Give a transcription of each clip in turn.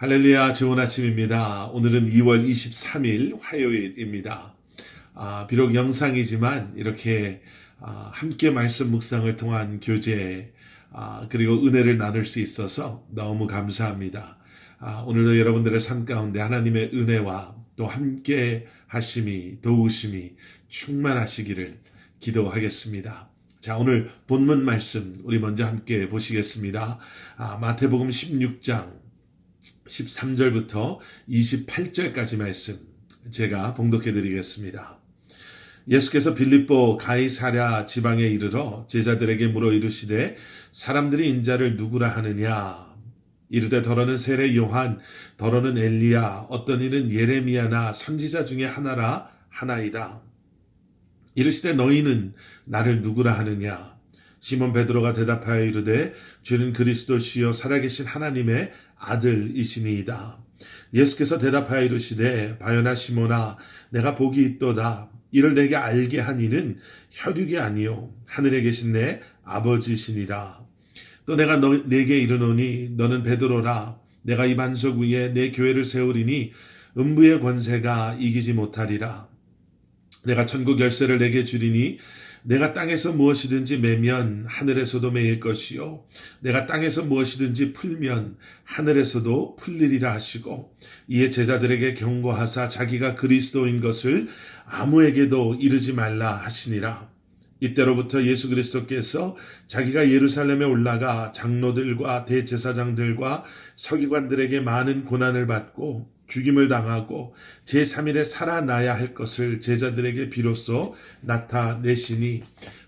할렐루야, 좋은 아침입니다. 오늘은 2월 23일 화요일입니다. 비록 영상이지만 이렇게 함께 말씀 묵상을 통한 교제 그리고 은혜를 나눌 수 있어서 너무 감사합니다. 오늘도 여러분들의 삶 가운데 하나님의 은혜와 또 함께 하심이 도우심이 충만하시기를 기도하겠습니다. 자, 오늘 본문 말씀 우리 먼저 함께 보시겠습니다. 마태복음 16장 13절부터 28절까지 말씀 제가 봉독해 드리겠습니다. 예수께서 빌립보 가이사랴 지방에 이르러 제자들에게 물어 이르시되 사람들이 인자를 누구라 하느냐? 이르되 더러는 세례 요한, 더러는 엘리야, 어떤 이는 예레미야나 선지자 중에 하나라 하나이다. 이르시되 너희는 나를 누구라 하느냐? 시몬 베드로가 대답하여 이르되 주는 그리스도시요 살아계신 하나님의 아들이시니이다. 예수께서 대답하여 이르시되 바요나 시몬아 내가 복이 있도다. 이를 내게 알게 한 이는 혈육이 아니요 하늘에 계신 내 아버지시니라. 또 내가 내게 이르노니 너는 베드로라. 내가 이 반석 위에 내 교회를 세우리니 음부의 권세가 이기지 못하리라. 내가 천국 열쇠를 내게 주리니 내가 땅에서 무엇이든지 매면 하늘에서도 매일 것이요 내가 땅에서 무엇이든지 풀면 하늘에서도 풀리리라 하시고 이에 제자들에게 경고하사 자기가 그리스도인 것을 아무에게도 이르지 말라 하시니라. 이때로부터 예수 그리스도께서 자기가 예루살렘에 올라가 장로들과 대제사장들과 서기관들에게 많은 고난을 받고 죽임을 당하고 제3일에 살아나야 할 것을 제자들에게 비로소 나타내시니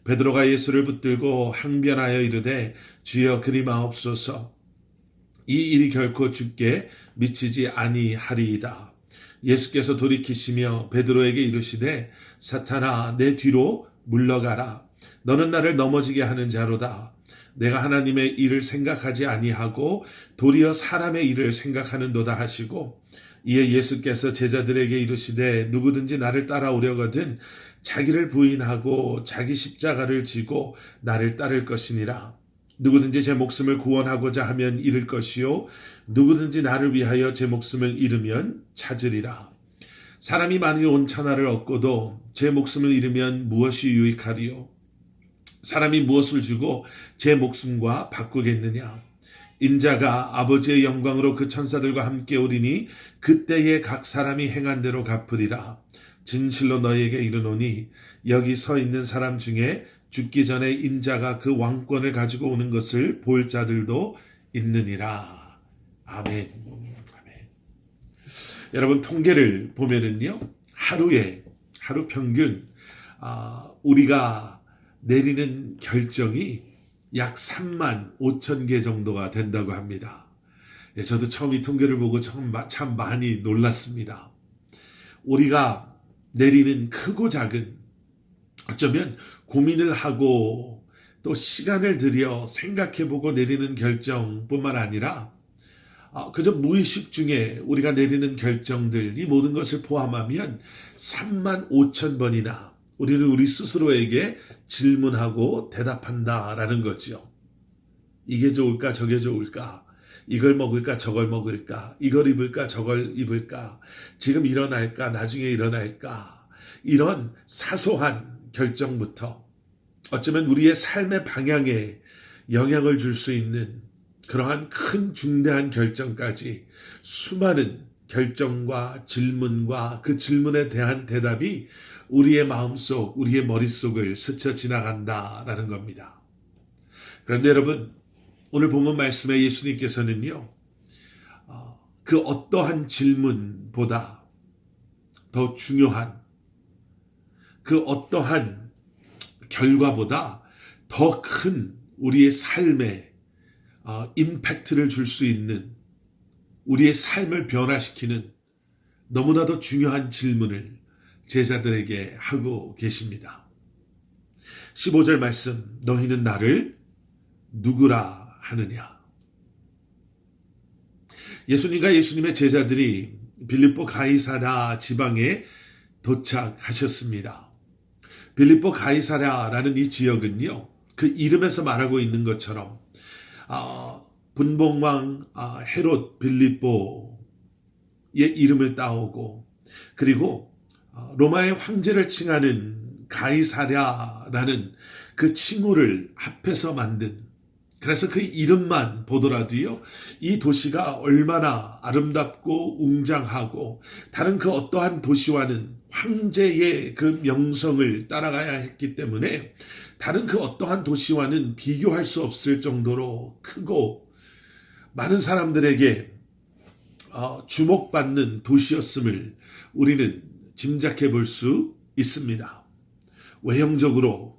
베드로가 예수를 붙들고 항변하여 이르되 주여 그리 마옵소서. 이 일이 결코 주께 미치지 아니하리이다. 예수께서 돌이키시며 베드로에게 이르시되 사탄아 내 뒤로 물러가라. 너는 나를 넘어지게 하는 자로다. 내가 하나님의 일을 생각하지 아니하고 도리어 사람의 일을 생각하는도다 하시고 이에 예수께서 제자들에게 이르시되 누구든지 나를 따라오려거든 자기를 부인하고 자기 십자가를 지고 나를 따를 것이니라. 누구든지 제 목숨을 구원하고자 하면 잃을 것이요 누구든지 나를 위하여 제 목숨을 잃으면 찾으리라. 사람이 만일 온 천하를 얻고도 제 목숨을 잃으면 무엇이 유익하리요? 사람이 무엇을 주고 제 목숨과 바꾸겠느냐? 인자가 아버지의 영광으로 그 천사들과 함께 오리니 그때에 각 사람이 행한 대로 갚으리라. 진실로 너희에게 이르노니 여기 서 있는 사람 중에 죽기 전에 인자가 그 왕권을 가지고 오는 것을 볼 자들도 있느니라. 아멘. 아멘. 여러분 통계를 보면은요 하루 평균 우리가 내리는 결정이 약 3만 5천 개 정도가 된다고 합니다. 저도 처음 이 통계를 보고 참 많이 놀랐습니다. 우리가 내리는 크고 작은 어쩌면 고민을 하고 또 시간을 들여 생각해보고 내리는 결정뿐만 아니라 그저 무의식 중에 우리가 내리는 결정들 이 모든 것을 포함하면 3만 5천 번이나 우리는 우리 스스로에게 질문하고 대답한다라는 거죠. 이게 좋을까 저게 좋을까 이걸 먹을까 저걸 먹을까 이걸 입을까 저걸 입을까 지금 일어날까 나중에 일어날까 이런 사소한 결정부터 어쩌면 우리의 삶의 방향에 영향을 줄 수 있는 그러한 큰 중대한 결정까지 수많은 결정과 질문과 그 질문에 대한 대답이 우리의 마음속, 우리의 머릿속을 스쳐 지나간다라는 겁니다. 그런데 여러분, 오늘 본문 말씀에 예수님께서는요, 그 어떠한 질문보다 더 중요한 그 어떠한 결과보다 더 큰 우리의 삶에 임팩트를 줄 수 있는 우리의 삶을 변화시키는 너무나도 중요한 질문을 제자들에게 하고 계십니다. 15절 말씀 너희는 나를 누구라 하느냐. 예수님과 예수님의 제자들이 빌립보 가이사랴 지방에 도착하셨습니다. 빌립보 가이사랴라는 이 지역은요 그 이름에서 말하고 있는 것처럼 분봉왕 헤롯 빌립보의 이름을 따오고, 그리고 로마의 황제를 칭하는 가이사랴라는 그 칭호를 합해서 만든, 그래서 그 이름만 보더라도요, 이 도시가 얼마나 아름답고 웅장하고 다른 그 어떠한 도시와는 황제의 그 명성을 따라가야 했기 때문에 다른 그 어떠한 도시와는 비교할 수 없을 정도로 크고 많은 사람들에게 주목받는 도시였음을 우리는 짐작해 볼 수 있습니다. 외형적으로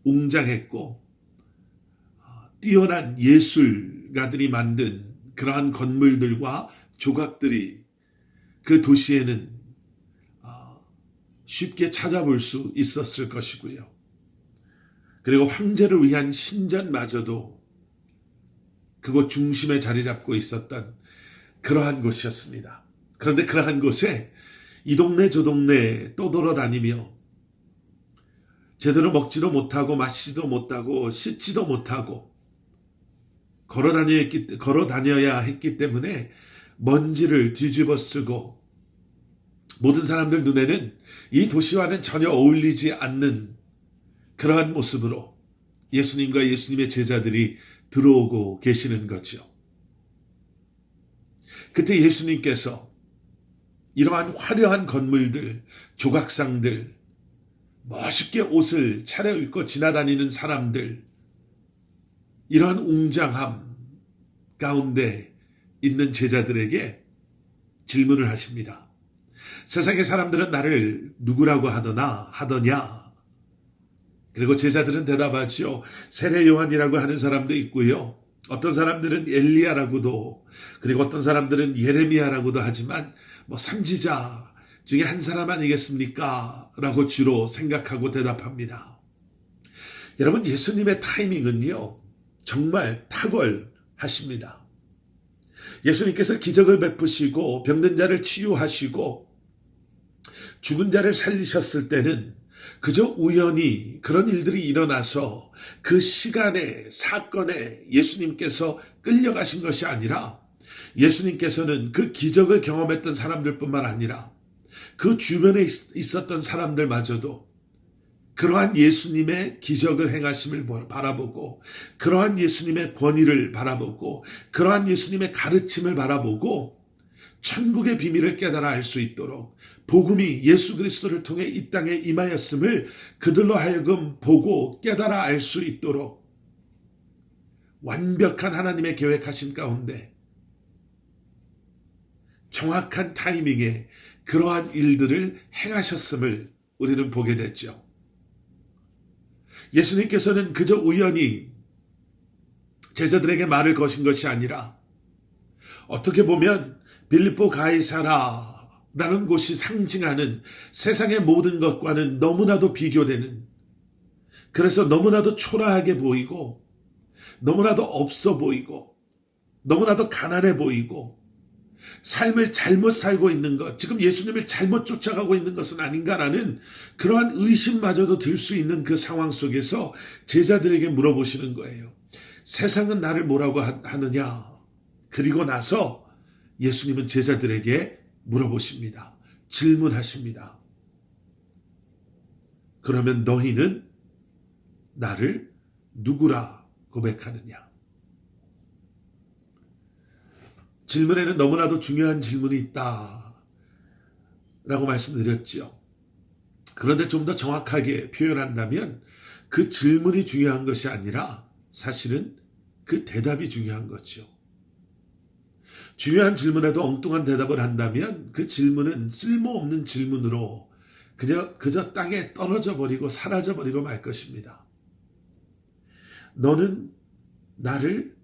웅장했고 뛰어난 예술가들이 만든 그러한 건물들과 조각들이 그 도시에는 쉽게 찾아볼 수 있었을 것이고요. 그리고 황제를 위한 신전마저도 그곳 중심에 자리 잡고 있었던 그러한 곳이었습니다. 그런데 그러한 곳에 이 동네 저 동네 떠돌아다니며 제대로 먹지도 못하고 마시지도 못하고 씻지도 못하고 걸어 다녀야 했기 때문에 먼지를 뒤집어 쓰고 모든 사람들 눈에는 이 도시와는 전혀 어울리지 않는 그러한 모습으로 예수님과 예수님의 제자들이 들어오고 계시는 거죠. 그때 예수님께서 이러한 화려한 건물들, 조각상들, 멋있게 옷을 차려입고 지나다니는 사람들, 이러한 웅장함 가운데 있는 제자들에게 질문을 하십니다. 세상의 사람들은 나를 누구라고 하더냐? 그리고 제자들은 대답하죠. 세례 요한이라고 하는 사람도 있고요. 어떤 사람들은 엘리야라고도, 그리고 어떤 사람들은 예레미야라고도 하지만 선지자 중에 한 사람 아니겠습니까? 라고 주로 생각하고 대답합니다. 여러분, 예수님의 타이밍은요, 정말 탁월하십니다. 예수님께서 기적을 베푸시고 병든 자를 치유하시고 죽은 자를 살리셨을 때는 그저 우연히 그런 일들이 일어나서 그 시간에, 사건에 예수님께서 끌려가신 것이 아니라 예수님께서는 그 기적을 경험했던 사람들뿐만 아니라 그 주변에 있었던 사람들마저도 그러한 예수님의 기적을 행하심을 바라보고, 그러한 예수님의 권위를 바라보고, 그러한 예수님의 가르침을 바라보고 천국의 비밀을 깨달아 알 수 있도록 복음이 예수 그리스도를 통해 이 땅에 임하였음을 그들로 하여금 보고 깨달아 알 수 있도록 완벽한 하나님의 계획하신 가운데 정확한 타이밍에 그러한 일들을 행하셨음을 우리는 보게 됐죠. 예수님께서는 그저 우연히 제자들에게 말을 거신 것이 아니라 어떻게 보면 빌립보 가이사라라는 곳이 상징하는 세상의 모든 것과는 너무나도 비교되는, 그래서 너무나도 초라하게 보이고 너무나도 없어 보이고 너무나도 가난해 보이고 삶을 잘못 살고 있는 것, 지금 예수님을 잘못 쫓아가고 있는 것은 아닌가라는 그러한 의심마저도 들 수 있는 그 상황 속에서 제자들에게 물어보시는 거예요. 세상은 나를 뭐라고 하느냐? 그리고 나서 예수님은 제자들에게 물어보십니다. 질문하십니다. 그러면 너희는 나를 누구라 고백하느냐? 질문에는 너무나도 중요한 질문이 있다 라고 말씀드렸죠. 그런데 좀 더 정확하게 표현한다면 그 질문이 중요한 것이 아니라 사실은 그 대답이 중요한 거죠. 중요한 질문에도 엉뚱한 대답을 한다면 그 질문은 쓸모없는 질문으로 그저 땅에 떨어져 버리고 사라져 버리고 말 것입니다. 너는 나를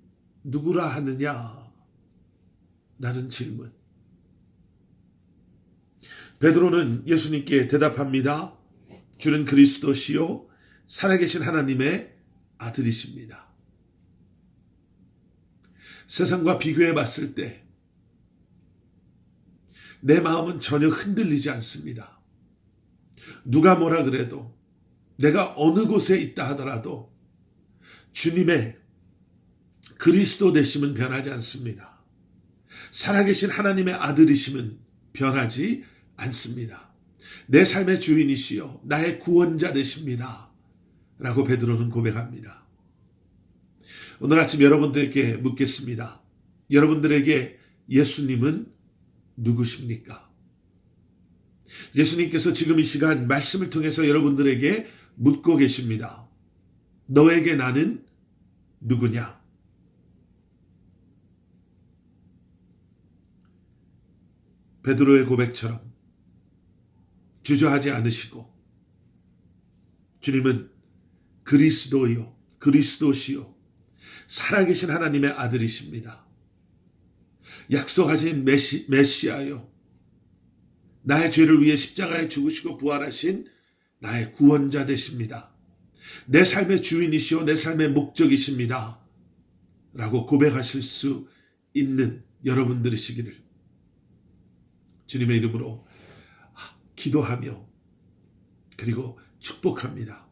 누구라 하느냐? 라는 질문. 베드로는 예수님께 대답합니다. 주는 그리스도시요 살아계신 하나님의 아들이십니다. 세상과 비교해 봤을 때 내 마음은 전혀 흔들리지 않습니다. 누가 뭐라 그래도, 내가 어느 곳에 있다 하더라도 주님의 그리스도 되심은 변하지 않습니다. 살아계신 하나님의 아들이심은 변하지 않습니다. 내 삶의 주인이시여 나의 구원자 되십니다. 라고 베드로는 고백합니다. 오늘 아침 여러분들에게 묻겠습니다. 여러분들에게 예수님은 누구십니까? 예수님께서 지금 이 시간 말씀을 통해서 여러분들에게 묻고 계십니다. 너에게 나는 누구냐? 베드로의 고백처럼 주저하지 않으시고 주님은 그리스도요, 그리스도시요, 살아계신 하나님의 아들이십니다. 약속하신 메시아요, 나의 죄를 위해 십자가에 죽으시고 부활하신 나의 구원자 되십니다. 내 삶의 주인이시오, 내 삶의 목적이십니다. 라고 고백하실 수 있는 여러분들이시기를 주님의 이름으로 기도하며 그리고 축복합니다.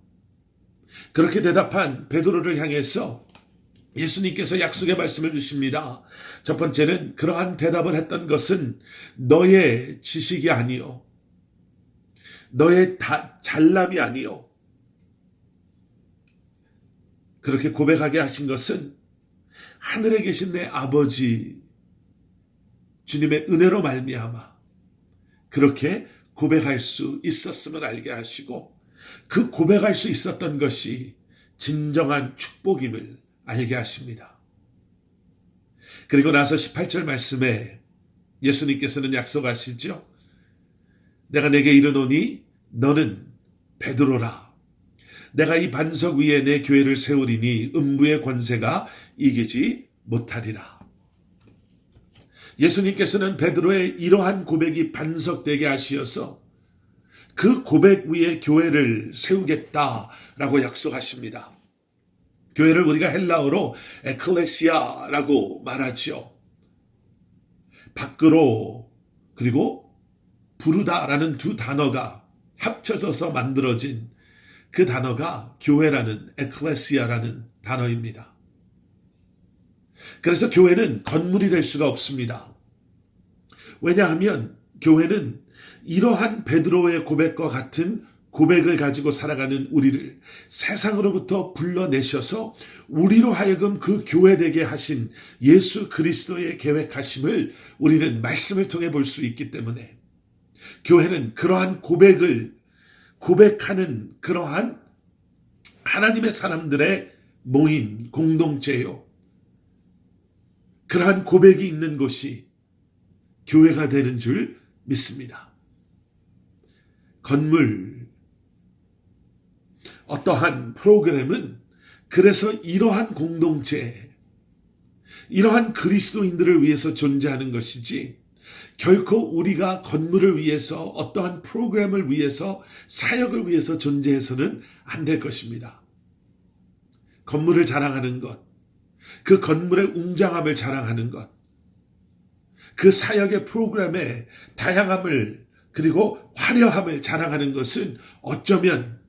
그렇게 대답한 베드로를 향해서 예수님께서 약속의 말씀을 주십니다. 첫 번째는 그러한 대답을 했던 것은 너의 지식이 아니요, 너의 잘남이 아니요, 그렇게 고백하게 하신 것은 하늘에 계신 내 아버지 주님의 은혜로 말미암아 그렇게 고백할 수 있었음을 알게 하시고 그 고백할 수 있었던 것이 진정한 축복임을 알게 하십니다. 그리고 나서 18절 말씀에 예수님께서는 약속하시죠. 내가 내게 이르노니 너는 베드로라. 내가 이 반석 위에 내 교회를 세우리니 음부의 권세가 이기지 못하리라. 예수님께서는 베드로의 이러한 고백이 반석되게 하시어서 그 고백 위에 교회를 세우겠다라고 약속하십니다. 교회를 우리가 헬라어로 에클레시아라고 말하죠. 밖으로 그리고 부르다라는 두 단어가 합쳐져서 만들어진 그 단어가 교회라는 에클레시아라는 단어입니다. 그래서 교회는 건물이 될 수가 없습니다. 왜냐하면 교회는 이러한 베드로의 고백과 같은 고백을 가지고 살아가는 우리를 세상으로부터 불러내셔서 우리로 하여금 그 교회되게 하신 예수 그리스도의 계획하심을 우리는 말씀을 통해 볼 수 있기 때문에 교회는 그러한 고백을 고백하는 그러한 하나님의 사람들의 모임, 공동체요. 그러한 고백이 있는 곳이 교회가 되는 줄 믿습니다. 건물, 어떠한 프로그램은 그래서 이러한 공동체, 이러한 그리스도인들을 위해서 존재하는 것이지 결코 우리가 건물을 위해서 어떠한 프로그램을 위해서 사역을 위해서 존재해서는 안 될 것입니다. 건물을 자랑하는 것, 그 건물의 웅장함을 자랑하는 것, 그 사역의 프로그램의 다양함을 그리고 화려함을 자랑하는 것은 어쩌면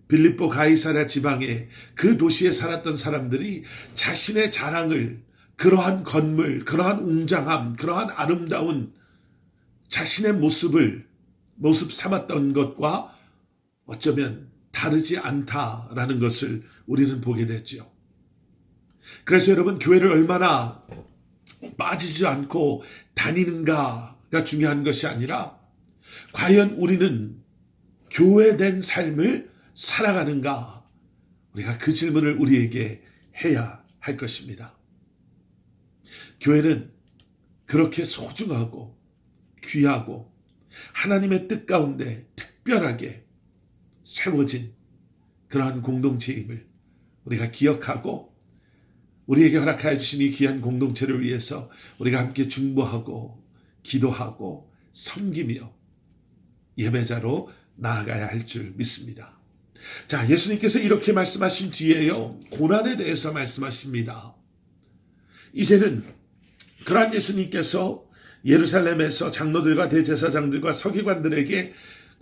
빌립보 가이사랴 지방의 그 도시에 살았던 사람들이 자신의 자랑을 그러한 건물, 그러한 웅장함, 그러한 아름다운 자신의 모습 삼았던 것과 어쩌면 다르지 않다라는 것을 우리는 보게 됐죠. 그래서 여러분, 교회를 얼마나 빠지지 않고 다니는가가 중요한 것이 아니라 과연 우리는 교회된 삶을 살아가는가, 우리가 그 질문을 우리에게 해야 할 것입니다. 교회는 그렇게 소중하고 귀하고 하나님의 뜻 가운데 특별하게 세워진 그러한 공동체임을 우리가 기억하고 우리에게 허락하여 주신 이 귀한 공동체를 위해서 우리가 함께 중보하고 기도하고 섬기며 예배자로 나아가야 할 줄 믿습니다. 자, 예수님께서 이렇게 말씀하신 뒤에요, 고난에 대해서 말씀하십니다. 이제는 그러한 예수님께서 예루살렘에서 장로들과 대제사장들과 서기관들에게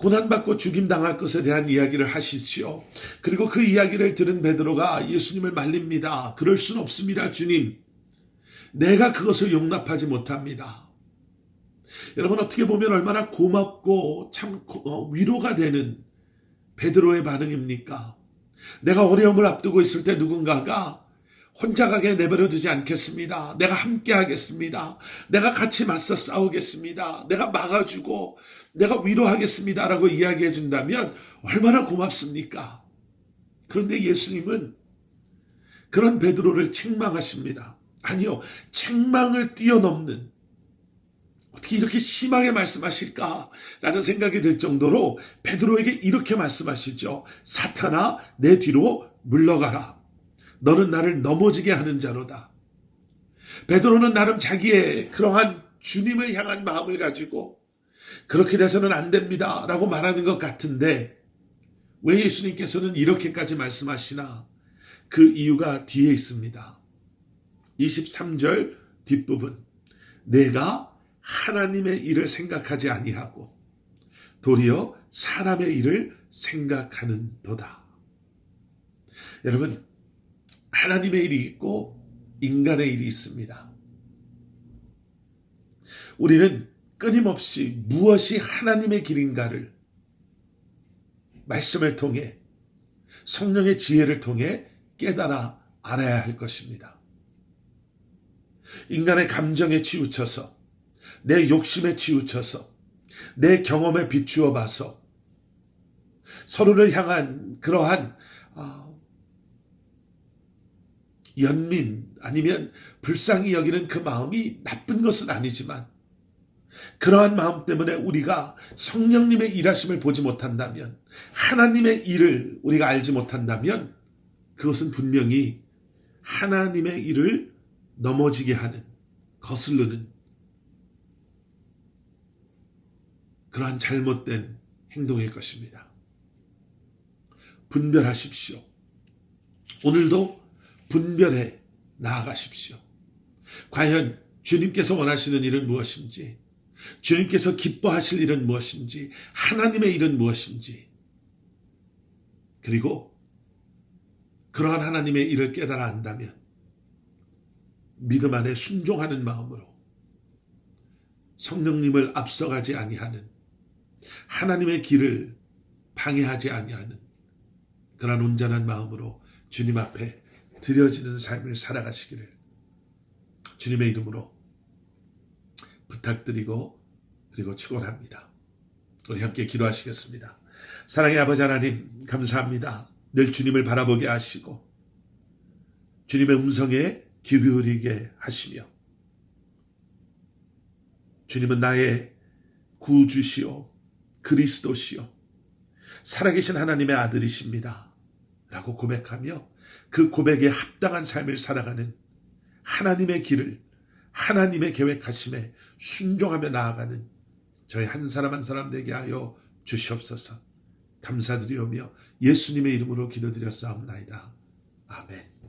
고난받고 죽임당할 것에 대한 이야기를 하시지요. 그리고 그 이야기를 들은 베드로가 예수님을 말립니다. 그럴 순 없습니다, 주님. 내가 그것을 용납하지 못합니다. 여러분, 어떻게 보면 얼마나 고맙고 참 위로가 되는 베드로의 반응입니까? 내가 어려움을 앞두고 있을 때 누군가가 혼자 가게 내버려두지 않겠습니다. 내가 함께 하겠습니다. 내가 같이 맞서 싸우겠습니다. 내가 막아주고 내가 위로하겠습니다 라고 이야기해 준다면 얼마나 고맙습니까? 그런데 예수님은 그런 베드로를 책망하십니다. 아니요, 책망을 뛰어넘는, 어떻게 이렇게 심하게 말씀하실까라는 생각이 들 정도로 베드로에게 이렇게 말씀하시죠. 사탄아, 내 뒤로 물러가라. 너는 나를 넘어지게 하는 자로다. 베드로는 나름 자기의 그러한 주님을 향한 마음을 가지고 그렇게 돼서는 안 됩니다 라고 말하는 것 같은데 왜 예수님께서는 이렇게까지 말씀하시나? 그 이유가 뒤에 있습니다. 23절 뒷부분. 내가 하나님의 일을 생각하지 아니하고 도리어 사람의 일을 생각하는 도다. 여러분, 하나님의 일이 있고 인간의 일이 있습니다. 우리는 끊임없이 무엇이 하나님의 길인가를 말씀을 통해 성령의 지혜를 통해 깨달아 알아야 할 것입니다. 인간의 감정에 치우쳐서 내 욕심에 치우쳐서 내 경험에 비추어 봐서 서로를 향한 그러한 연민 아니면 불쌍히 여기는 그 마음이 나쁜 것은 아니지만 그러한 마음 때문에 우리가 성령님의 일하심을 보지 못한다면 하나님의 일을 우리가 알지 못한다면 그것은 분명히 하나님의 일을 넘어지게 하는 거스르는 그러한 잘못된 행동일 것입니다. 분별하십시오. 오늘도 분별해 나아가십시오. 과연 주님께서 원하시는 일은 무엇인지, 주님께서 기뻐하실 일은 무엇인지, 하나님의 일은 무엇인지, 그리고 그러한 하나님의 일을 깨달아 안다면 믿음 안에 순종하는 마음으로 성령님을 앞서가지 아니하는, 하나님의 길을 방해하지 아니하는 그러한 온전한 마음으로 주님 앞에 드려지는 삶을 살아가시기를 주님의 이름으로 부탁드리고 그리고 축원합니다. 우리 함께 기도하시겠습니다. 사랑의 아버지 하나님, 감사합니다. 늘 주님을 바라보게 하시고 주님의 음성에 귀 기울이게 하시며 주님은 나의 구주시오 그리스도시오 살아계신 하나님의 아들이십니다 라고 고백하며 그 고백에 합당한 삶을 살아가는 하나님의 길을 하나님의 계획하심에 순종하며 나아가는 저희 한 사람 한 사람 되게 하여 주시옵소서. 감사드리오며 예수님의 이름으로 기도드렸사옵나이다. 아멘.